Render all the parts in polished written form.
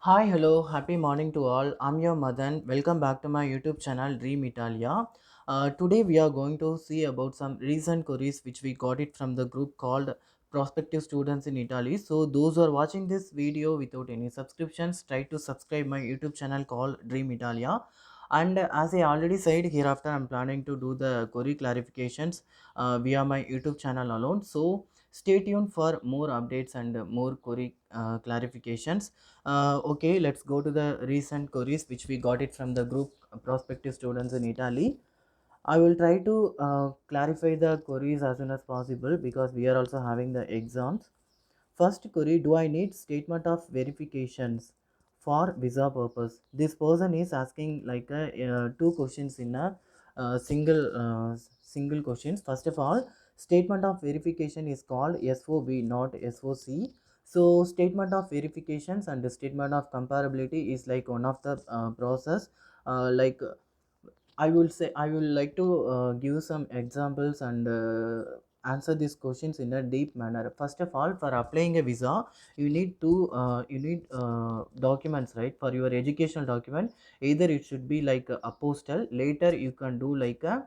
Hi, hello, happy morning to all. I'm your Madan. Welcome back to my YouTube channel Dream Italia. Today we are going to see about some recent queries which we got it from the group called Prospective Students in Italy. So those who are watching this video without any subscriptions, try to subscribe my YouTube channel called Dream Italia. And as I already said, hereafter I'm planning to do the query clarifications via my YouTube channel alone. So stay tuned for more updates and more query clarifications. Okay, let's go to the recent queries which we got it from the group prospective students in Italy. I will try to clarify the queries as soon as possible because we are also having the exams. First query: do I need statement of verifications for visa purpose? This person is asking like two questions in a single questions. First of all, statement of verification is called SOV, not SOC. So statement of verifications and the statement of comparability is like one of the process. Like I will say I will like to give some examples and answer these questions in a deep manner. First of all, for applying a visa, you need documents, right? For your educational document, either it should be like a postal. Later you can do like a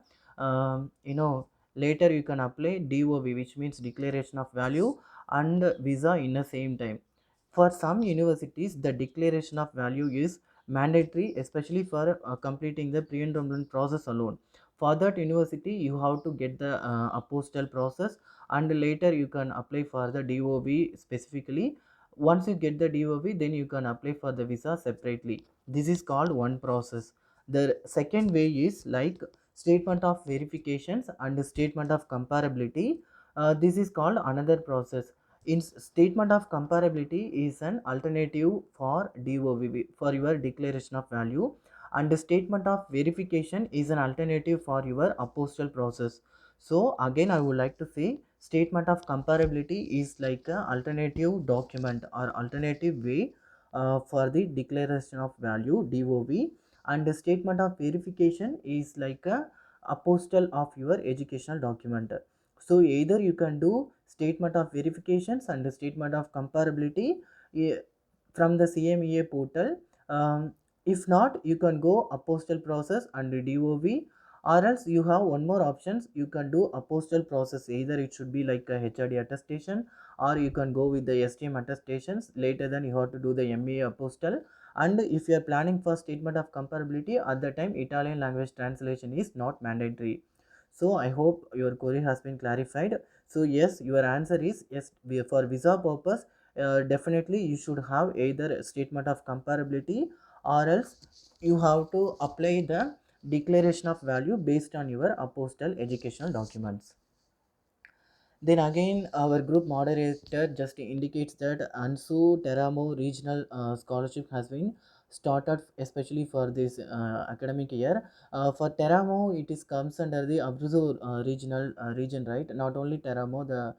later you can apply DOV, which means declaration of value, and visa in the same time. For some universities, the declaration of value is mandatory, especially for completing the pre-enrollment process alone. For that university, you have to get the apostille process, and later you can apply for the DOV specifically. Once you get the DOV, then you can apply for the visa separately. This is called one process. The second way is like statement of verifications and statement of comparability. This is called another process. In statement of comparability is an alternative for DOV, for your declaration of value, and the statement of verification is an alternative for your apostille process. So again I would like to say statement of comparability is like a alternative document or alternative way for the declaration of value DOV, and the statement of verification is like a apostille of your educational document. So either you can do statement of verifications and statement of comparability from the CMEA portal. If not, you can go apostille process and DOV, or else you have one more options. You can do apostille process. Either it should be like a HRD attestation, or you can go with the STM attestations. Later, then you have to do the MEA apostille. And if you are planning for statement of comparability, at the time Italian language translation is not mandatory. So I hope your query has been clarified. So yes, your answer is yes. For visa purpose, definitely you should have either a statement of comparability, or else you have to apply the declaration of value based on your apostille educational documents. Then again, our group moderator just indicates that Ansu Teramo Regional Scholarship has been started especially for this academic year. For Teramo, it is comes under the Abruzzo regional region, right? Not only Teramo, the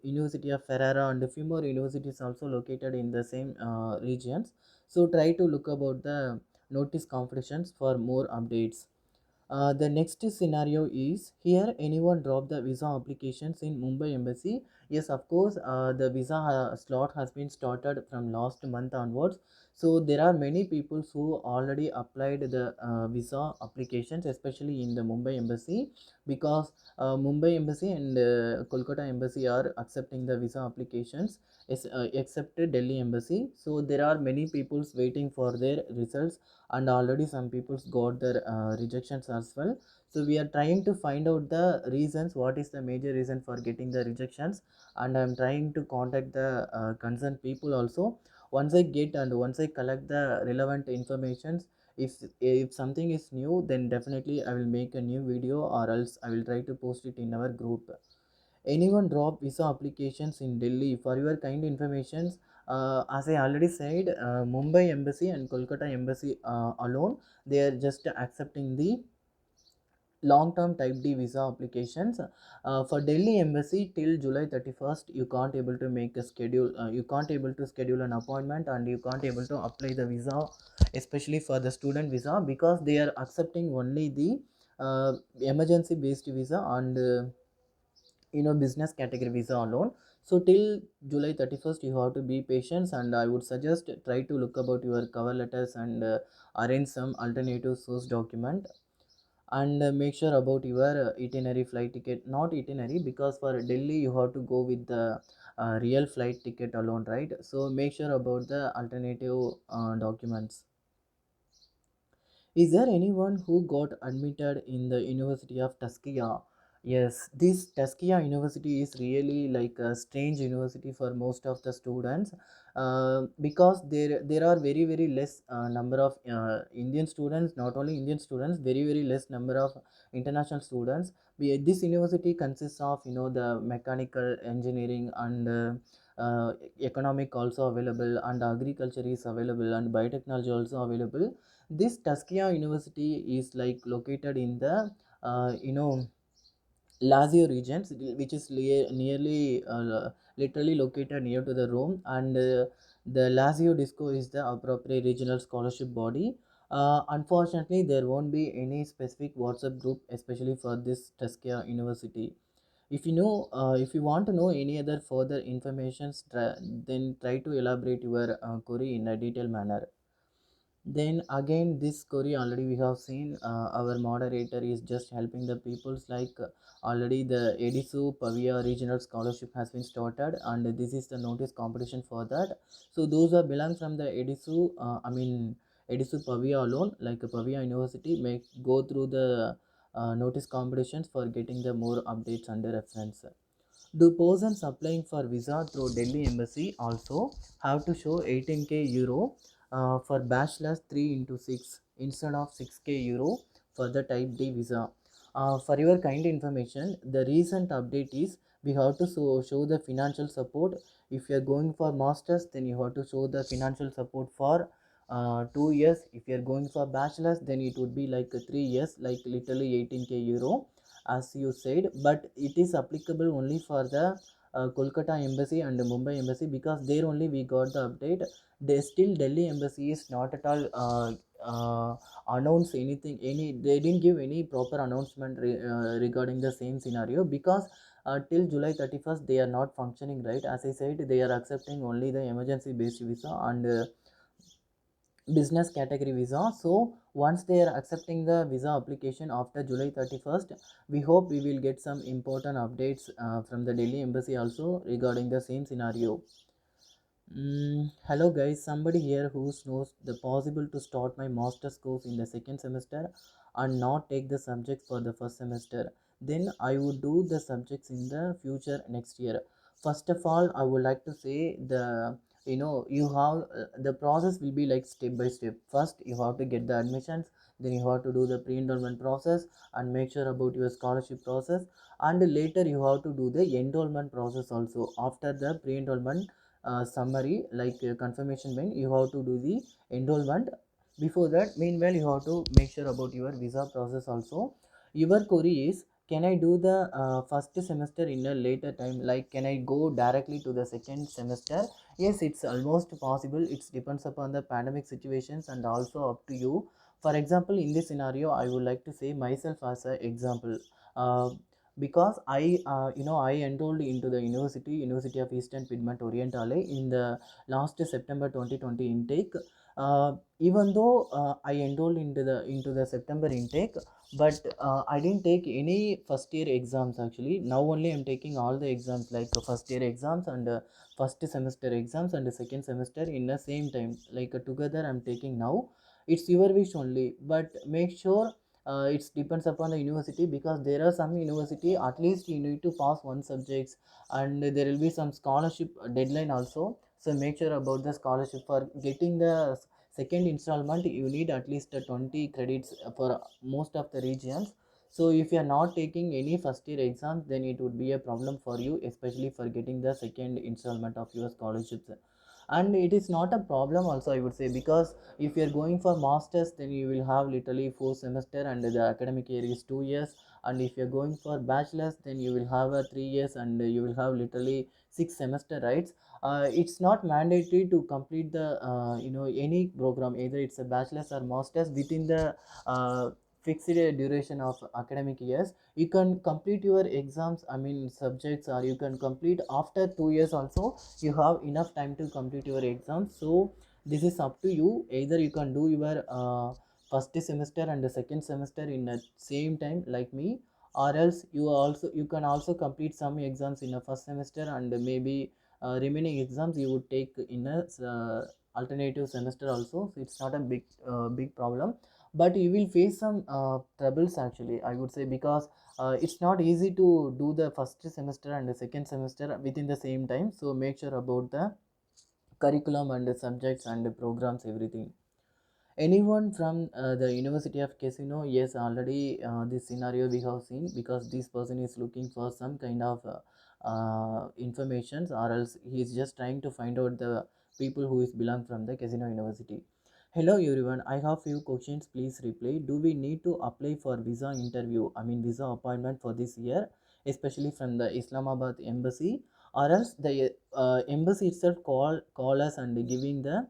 University of Ferrara and a few more universities also located in the same regions. So try to look about the notice competitions for more updates. The next scenario is here anyone drop the visa applications in Mumbai embassy. Yes, of course, the visa slot has been started from last month onwards. So there are many people who already applied the visa applications, especially in the Mumbai embassy, because Mumbai embassy and Kolkata embassy are accepting the visa applications, except Delhi embassy. So there are many people waiting for their results, and already some people got their rejections as well. So we are trying to find out the reasons, what is the major reason for getting the rejections, and I'm trying to contact the concerned people also. Once I get and once I collect the relevant informations, if something is new, then definitely I will make a new video, or else I will try to post it in our group. Anyone drop visa applications in Delhi? For your kind informations, as I already said, Mumbai embassy and Kolkata embassy alone, they are just accepting the long term type D visa applications. For Delhi embassy, till July 31st you can't able to make a schedule, you can't able to schedule an appointment, and you can't able to apply the visa, especially for the student visa, because they are accepting only the emergency based visa and business category visa alone. So till July 31st, you have to be patient, and I would suggest try to look about your cover letters and arrange some alternative source document, and make sure about your itinerary flight ticket, not itinerary, because for Delhi you have to go with the real flight ticket alone, right? So make sure about the alternative documents. Is there anyone who got admitted in the University of Tuskegee? Yes, this Tuskegee University is really like a strange university for most of the students, because there are very less number of Indian students. Not only Indian students, very less number of international students. This university consists of the mechanical engineering and economic also available, and agriculture is available, and biotechnology also available. This Tuskegee University is like located in the Lazio regions, which is nearly literally located near to the Rome, and the Lazio Disco is the appropriate regional scholarship body. Unfortunately, there won't be any specific WhatsApp group, especially for this Tuskegee University. If you want to know any other further information, then try to elaborate your query in a detailed manner. Then again, this query already we have seen, our moderator is just helping the peoples, like already the Edisu Pavia regional scholarship has been started, and this is the notice competition for that. So those who belong from the Edisu, Edisu Pavia alone, like Pavia University, may go through the notice competitions for getting the more updates under reference. Do persons applying for visa through Delhi Embassy also have to show 18k euro for bachelor's 3 into 6 instead of 6k euro for the type D visa? For your kind information, the recent update is we have to show the financial support. If you are going for masters, then you have to show the financial support for 2 years. If you are going for bachelor's, then it would be like 3 years, like literally 18k euro, as you said. But it is applicable only for the Kolkata embassy and Mumbai embassy, because there only we got the update. They still Delhi embassy is not at all announce anything, they didn't give any proper announcement regarding the same scenario, because till July 31st they are not functioning, right? As I said, they are accepting only the emergency based visa and business category visa. So once they are accepting the visa application after July 31st, we hope we will get some important updates from the Delhi embassy also regarding the same scenario. Hello guys, somebody here who knows the possible to start my master's course in the second semester and not take the subjects for the first semester. Then I would do the subjects in the future next year. First of all, I would like to say you have the process will be like step by step. First, you have to get the admissions. Then you have to do the pre-enrollment process and make sure about your scholarship process. And later you have to do the enrollment process also. After the pre-enrollment summary, like confirmation when you have to do the enrollment. Before that, meanwhile, you have to make sure about your visa process also. Your query is, can I do the first semester in a later time, like can I go directly to the second semester? Yes, it's almost possible. It depends upon the pandemic situations and also up to you. For example, in this scenario, I would like to say myself as an example. uh, because I enrolled into the University of Eastern Piedmont Orientale in the last September 2020 intake. Even though I enrolled into the September intake, but I didn't take any first year exams actually. Now only I'm taking all the exams, like first year exams and first semester exams and the second semester in the same time, like together I'm taking now. It's your wish only, but make sure it depends upon the university, because there are some university at least you need to pass one subjects, and there will be some scholarship deadline also. So make sure about the scholarship. For getting the second installment, you need at least 20 credits for most of the regions. So if you are not taking any first year exams, then it would be a problem for you, especially for getting the second installment of your scholarships. And it is not a problem also, I would say, because if you are going for masters, then you will have literally 4 semester and the academic year is 2 years. And if you're going for bachelor's, then you will have a 3 years and you will have literally 6 semester, right? It's not mandatory to complete the any program, either it's a bachelor's or master's, within the uh, fixed duration of academic years. You can complete your exams, I mean subjects, or you can complete after 2 years also. You have enough time to complete your exams. So this is up to you. Either you can do your first semester and the second semester in the same time like me, or else you can also complete some exams in a first semester, and maybe remaining exams you would take in a alternative semester also. So it's not a big problem, but you will face some troubles actually, I would say, because it's not easy to do the first semester and the second semester within the same time. So make sure about the curriculum and the subjects and the programs, everything. Anyone from the University of Casino? Yes, already this scenario we have seen, because this person is looking for some kind of informations, or else he is just trying to find out the people who is belong from the Casino University. Hello everyone, I have few questions. Please reply. Do we need to apply for visa interview? I mean visa appointment for this year, especially from the Islamabad embassy, or else the embassy itself call us and giving the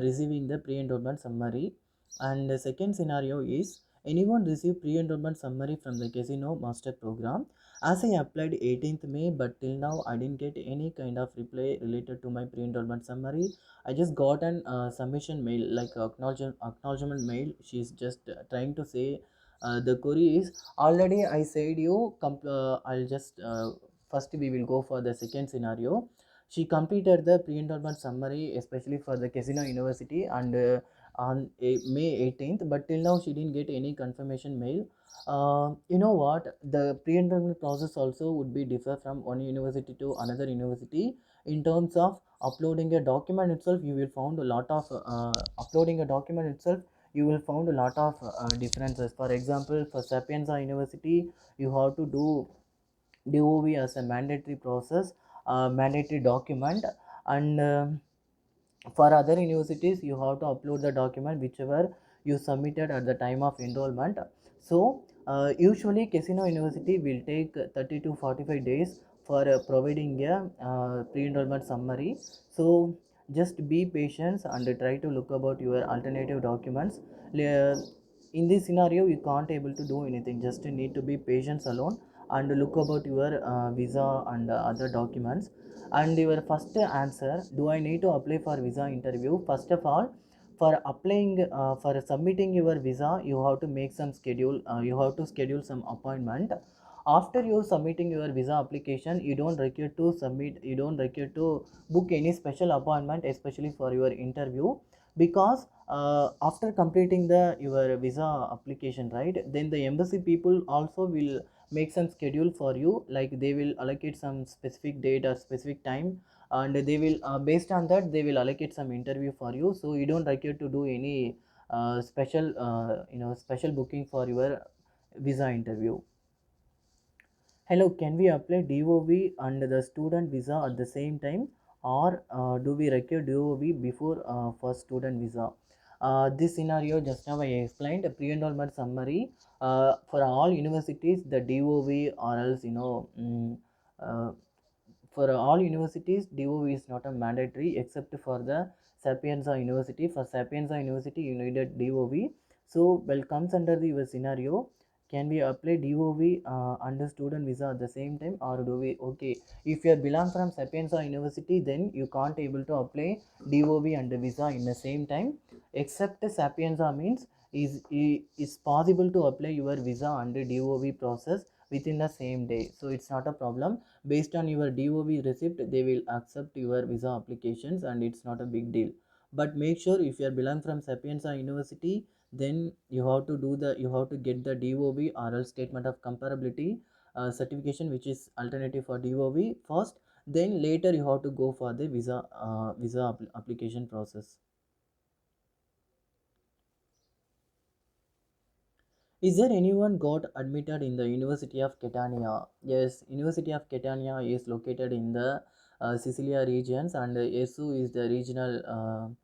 receiving the pre-enrollment summary. And the second scenario is, anyone receive pre-enrollment summary from the Casino Master Program? As I applied 18th May, but till now I didn't get any kind of reply related to my pre-enrollment summary. I just got an submission mail, like acknowledgement mail. She's just trying to say the query is already I said you. I'll just first we will go for the second scenario. She completed the pre-enrollment summary, especially for the Casino University, and on May 18th, but till now she didn't get any confirmation mail. You know what? The pre-enrollment process also would be differ from one university to another university in terms of uploading a document itself. You will found a lot of uploading a document itself. You will found a lot of differences. For example, for Sapienza University, you have to do DOV as a mandatory process, mandatory document, and for other universities you have to upload the document whichever you submitted at the time of enrollment. So usually Casino University will take 30 to 45 days for providing a pre-enrollment summary. So just be patient and try to look about your alternative documents. In this scenario you can't able to do anything, just need to be patient alone and look about your visa and other documents. And your first answer, do I need to apply for visa interview? First of all, for applying for submitting your visa, you have to make some schedule, you have to schedule some appointment. After you submitting your visa application, you don't require to submit, you don't require to book any special appointment, especially for your interview. Because after completing the your visa application, right, then the embassy people also will make some schedule for you, like they will allocate some specific date or specific time, and they will based on that they will allocate some interview for you. So you don't require to do any special special booking for your visa interview. Hello, can we apply DOV and the student visa at the same time, or do we require DOV before for student visa? This scenario just now I explained a pre-enrollment summary for all universities, the DOV, or else uh, for all universities DOV is not a mandatory except for the Sapienza University. For Sapienza University you needed DOV. So well comes under the your scenario, can we apply DOV under student visa at the same time, or do we, okay, if you belong from Sapienza University then you can't able to apply DOV and visa in the same time, except Sapienza means is possible to apply your visa under DOV process within the same day. So it's not a problem. Based on your DOV receipt they will accept your visa applications, and it's not a big deal. But make sure if you are belong from Sapienza University, then you have to do the, you have to get the DOV or else statement of comparability certification, which is alternative for DOV first, then later you have to go for the visa application process. Is there anyone got admitted in the University of Catania? Yes, University of Catania is located in the Sicilia regions, and ESU is the regional,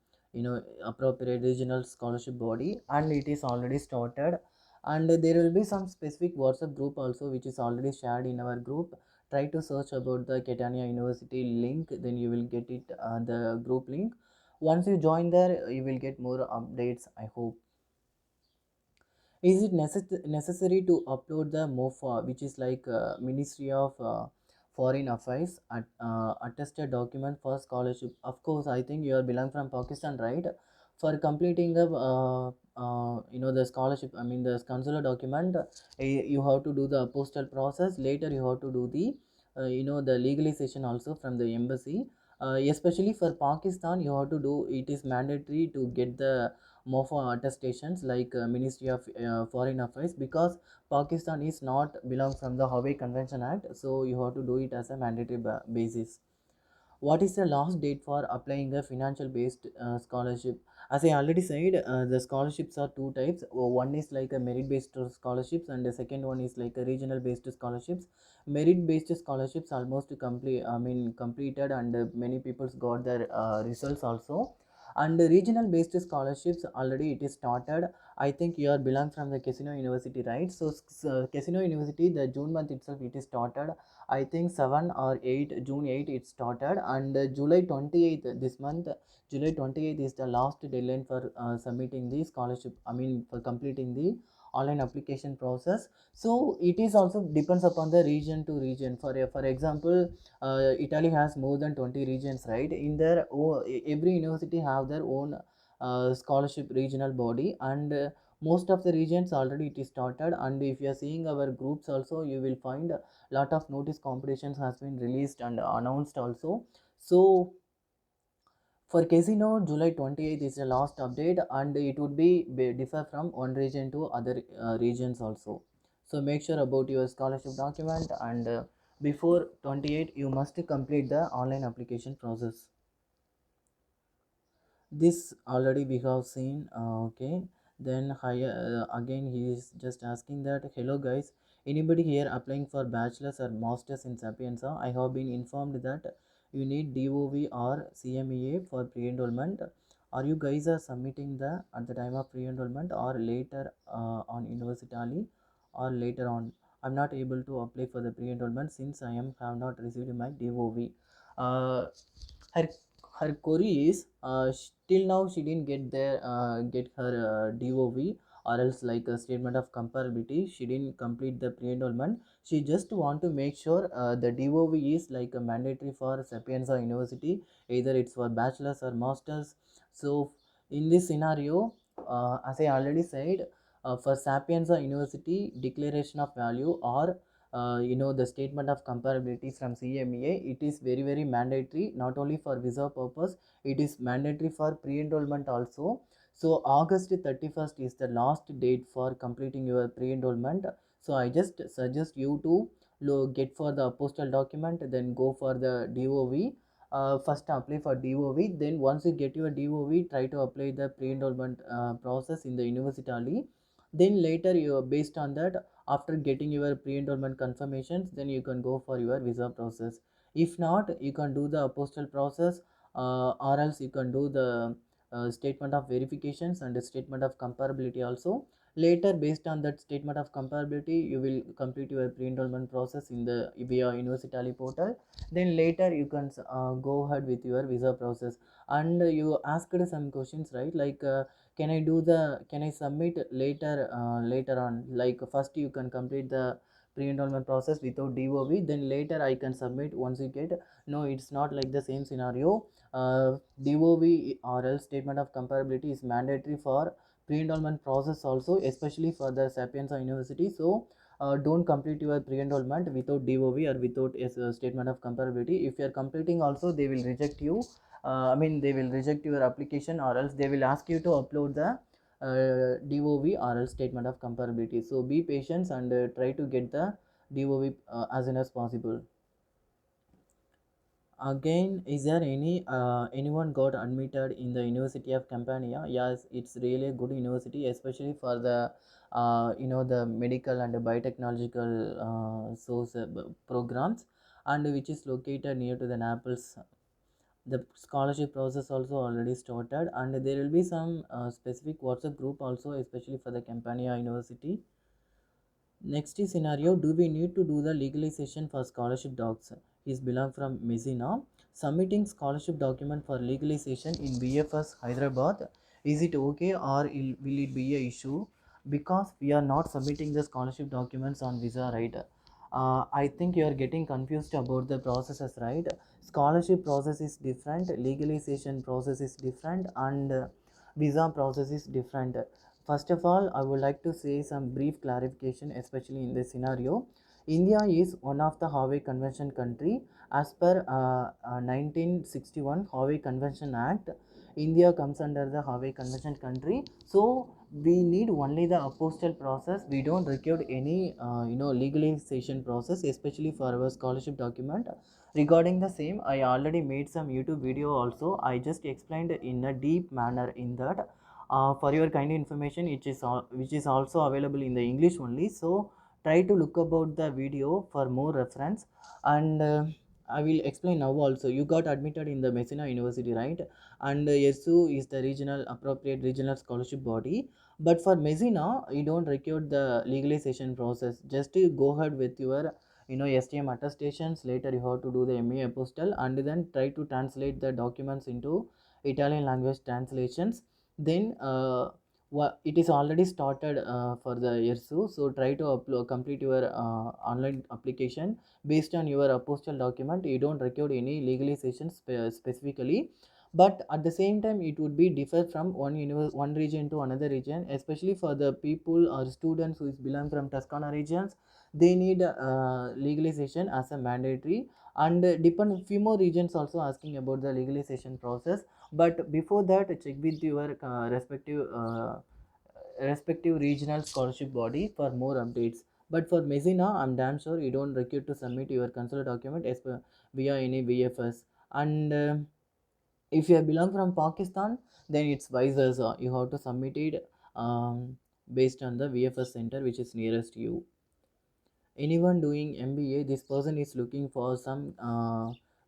appropriate regional scholarship body, and it is already started. And there will be some specific WhatsApp group also, which is already shared in our group. Try to search about the Catania University link, then you will get it, the group link. Once you join there, you will get more updates, I hope. Is it necessary to upload the MOFA, which is like Ministry of Foreign Affairs attested document for scholarship? Of course, I think you are belong from Pakistan, right? For completing the the scholarship, I mean the consular document, you have to do the postal process. Later, you have to do the the legalization also from the embassy. Especially for Pakistan, you have to do it is mandatory to get the MOFA attestations like Ministry of Foreign Affairs, because Pakistan is not belong from the Hawaii Convention Act, so you have to do it as a mandatory basis. What is the last date for applying a financial based scholarship? As I already said, the scholarships are two types. One is like a merit based scholarships, and the second one is like a regional based scholarships. Merit based scholarships almost complete, I mean completed, and many people got their results also. And the regional based scholarships already it is started. I think you are belong from the Casino University, right? So Casino University, the June month itself it is started. I think 7 or 8 June 8 it started, and July 28th this month, July 28th is the last deadline for submitting the scholarship, I mean for completing the online application process. So it is also depends upon the region to region. For example, Italy has more than 20 regions, right? In their every university have their own scholarship regional body, and most of the regions already it is started. And if you are seeing our groups also, you will find lot of notice competitions has been released and announced also. So for Casino, July 28th is the last update, and it would be differ from one region to other regions also. So make sure about your scholarship document, and before 28 you must complete the online application process. This already we have seen. Okay, then higher again he is just asking that, hello guys, anybody here applying for bachelor's or master's in Sapienza? I have been informed that you need DOV or CMEA for pre-enrollment. Are you guys are submitting the at the time of pre-enrollment, or later on university, or later on? I'm not able to apply for the pre-enrollment since I am have not received my DOV. Her her query is, till now she didn't get her DOV, or else like a statement of comparability. She didn't complete the pre-enrollment. She just want to make sure the DOV is like a mandatory for Sapienza University, either it's for bachelor's or master's. So in this scenario, as I already said, for Sapienza University, declaration of value or the statement of comparability from CMEA, it is very mandatory, not only for visa purpose, it is mandatory for pre-enrollment also. So August 31st is the last date for completing your pre-enrollment. So I just suggest you to get for the postal document, then go for the DOV. First apply for DOV, then once you get your DOV, try to apply the pre-enrollment process in the university. Then later you, based on that, after getting your pre-enrollment confirmations, then you can go for your visa process. If not, you can do the postal process, or else you can do the statement of verifications and the statement of comparability also. Later, based on that statement of comparability, you will complete your pre-enrollment process in the via University portal. Then later you can go ahead with your visa process. And you asked some questions, right? Like can I submit later, later on, like first you can complete the pre-enrollment process without DOV, then later I can submit once you get. No, it's not like the same scenario. DOV or else statement of comparability is mandatory for pre-enrollment process also, especially for the Sapienza University. So don't complete your pre-enrollment without DOV or without a statement of comparability. If you are completing also, they will reject you. I mean they will reject your application, or else they will ask you to upload the DOV or else statement of comparability. So be patient and try to get the DOV as soon as possible. Again, is there anyone got admitted in the University of Campania? Yes, it's really a good university, especially for the the medical and the biotechnological programs, and which is located near to the Naples. The scholarship process also already started, and there will be some specific WhatsApp group also, especially for the Campania University. Next is scenario, do we need to do the legalization for scholarship docs? Is belong from Messina. Submitting scholarship document for legalization in BFS Hyderabad. Is it okay, or will it be a issue? because we are not submitting the scholarship documents on visa, right? I think you are getting confused about the processes, right? Scholarship process is different, legalization process is different, and visa process is different. First of all, I would like to say some brief clarification, especially in this scenario. India is one of the Hawaii Convention country. As per 1961 Hawaii Convention Act, India comes under the Hawaii Convention country. So we need only the apostle process. We don't require any legalization process, especially for our scholarship document. Regarding the same, I already made some YouTube video also. I just explained in a deep manner in that. For your kind information, which is also available in the English only. So try to look about the video for more reference. And I will explain now also. You got admitted in the Messina University, right? And SU is the regional appropriate regional scholarship body. But for Messina, you don't require the legalization process. Just you go ahead with your STM attestations. Later you have to do the MA apostle and then try to translate the documents into Italian language translations. Then it is already started for the YERSU, so try to complete your online application based on your postal document. You don't require any legalization specifically, but at the same time it would be differ from one region to another region, especially for the people or students who is belong from Toscana regions. They need legalization as a mandatory, and depend few more regions also asking about the legalization process. But before that, check with your respective regional scholarship body for more updates. But for Messina, I'm damn sure you don't require to submit your consular document as per via any VFS. And if you belong from Pakistan, then it's vice versa. You have to submit it based on the VFS center which is nearest you. Anyone doing MBA, this person is looking for some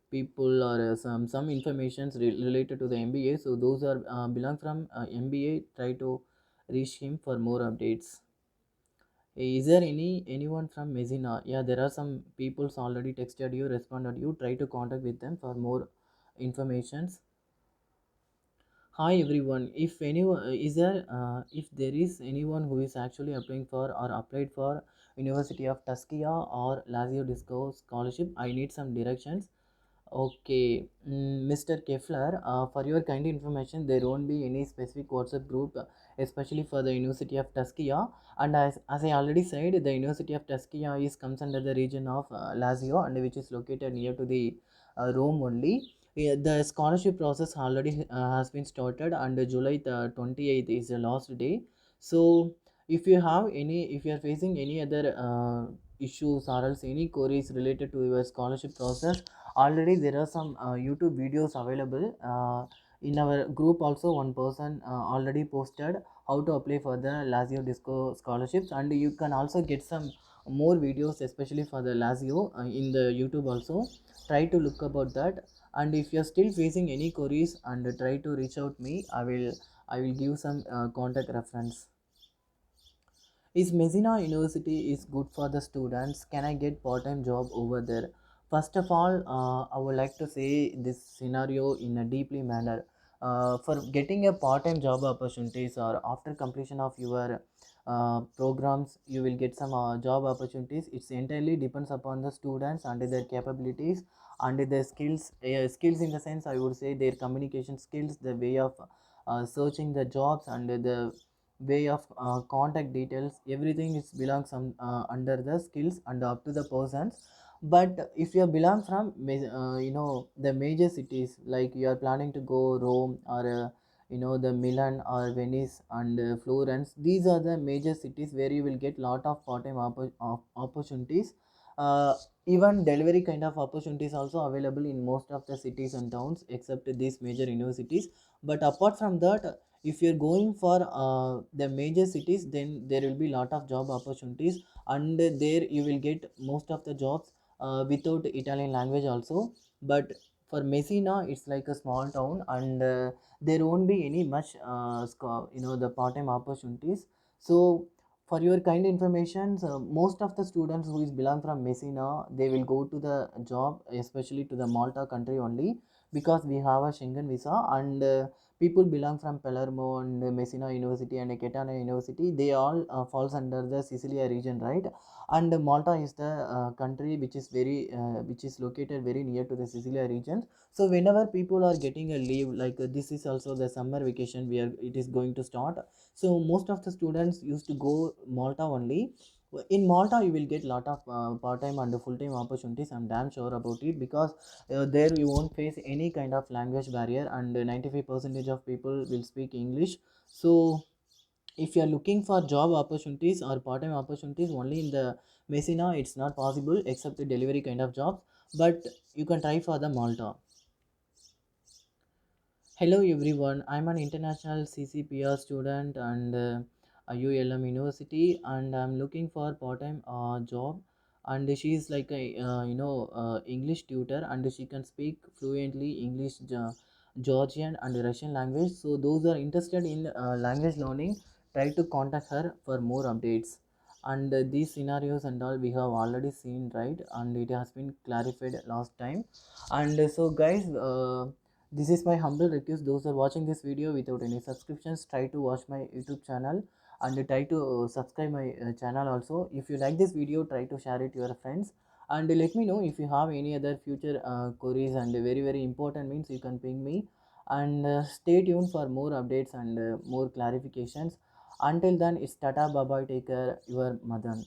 people or some informations related to the MBA. So those are belong from MBA. Try to reach him for more updates. Is there anyone from Messina? Yeah, there are some people's already texted you, responded you. Try to contact with them for more informations. Hi everyone. If anyone if there is anyone who is actually applying for or applied for University of Tuskegee or Lazio Disco scholarship, I need some directions. Okay, Mr. Kefler, for your kind information, there won't be any specific WhatsApp group, especially for the University of Tuskegee. And as I already said, the University of Tuskegee is comes under the region of Lazio, and which is located near to the Rome only. Yeah, the scholarship process already has been started, and July the 28th is the last day. So if you are facing any other issues or else any queries related to your scholarship process, already there are some YouTube videos available in our group. Also one person already posted how to apply for the Lazio Disco scholarships, and you can also get some more videos especially for the Lazio in the YouTube also. Try to look about that. And if you're still facing any queries, and try to reach out me, I will give some contact reference. Is Messina University is good for the students? Can I get part-time job over there? First of all, I would like to say this scenario in a deeply manner. For getting a part-time job opportunities, or after completion of your programs, you will get some job opportunities. It's entirely depends upon the students and their capabilities and their skills. Skills in the sense, I would say their communication skills, the way of searching the jobs, and the way of contact details. Everything is belongs under the skills and up to the persons. But if you belong from the major cities, like you are planning to go Rome or the Milan or Venice and Florence, these are the major cities where you will get lot of part-time opportunities. Even delivery kind of opportunities also available in most of the cities and towns except these major universities. But apart from that, if you're going for the major cities, then there will be lot of job opportunities, and there you will get most of the jobs without Italian language also. But for Messina, it's like a small town, and there won't be any much the part-time opportunities. So for your kind information, most of the students who is belong from Messina, they will go to the job, especially to the Malta country only, because we have a Schengen visa. And People belong from Palermo and Messina University and Catania University. They all falls under the Sicilia region, right? And Malta is the country which is located very near to the Sicilia region. So whenever people are getting a leave, like this is also the summer vacation where it is going to start. So most of the students used to go Malta only. In Malta, you will get lot of part-time and full-time opportunities. I'm damn sure about it, because there you won't face any kind of language barrier, and 95% of people will speak English. So if you are looking for job opportunities or part-time opportunities only in the Messina, it's not possible except the delivery kind of jobs, but you can try for the Malta. Hello everyone, I'm an international CCPR student and ULM University, and I'm looking for part-time job. And she is like a English tutor, and she can speak fluently English, Georgian and Russian language. So those are interested in language learning, try to contact her for more updates. And these scenarios and all we have already seen, right? And it has been clarified last time. And so guys, this is my humble request. Those who are watching this video without any subscriptions, try to watch my YouTube channel and try to subscribe my channel also. If you like this video, try to share it to your friends, and let me know if you have any other future queries, and very important means you can ping me. And stay tuned for more updates and more clarifications. Until then, it's Tata, bye bye, take care, your Madan.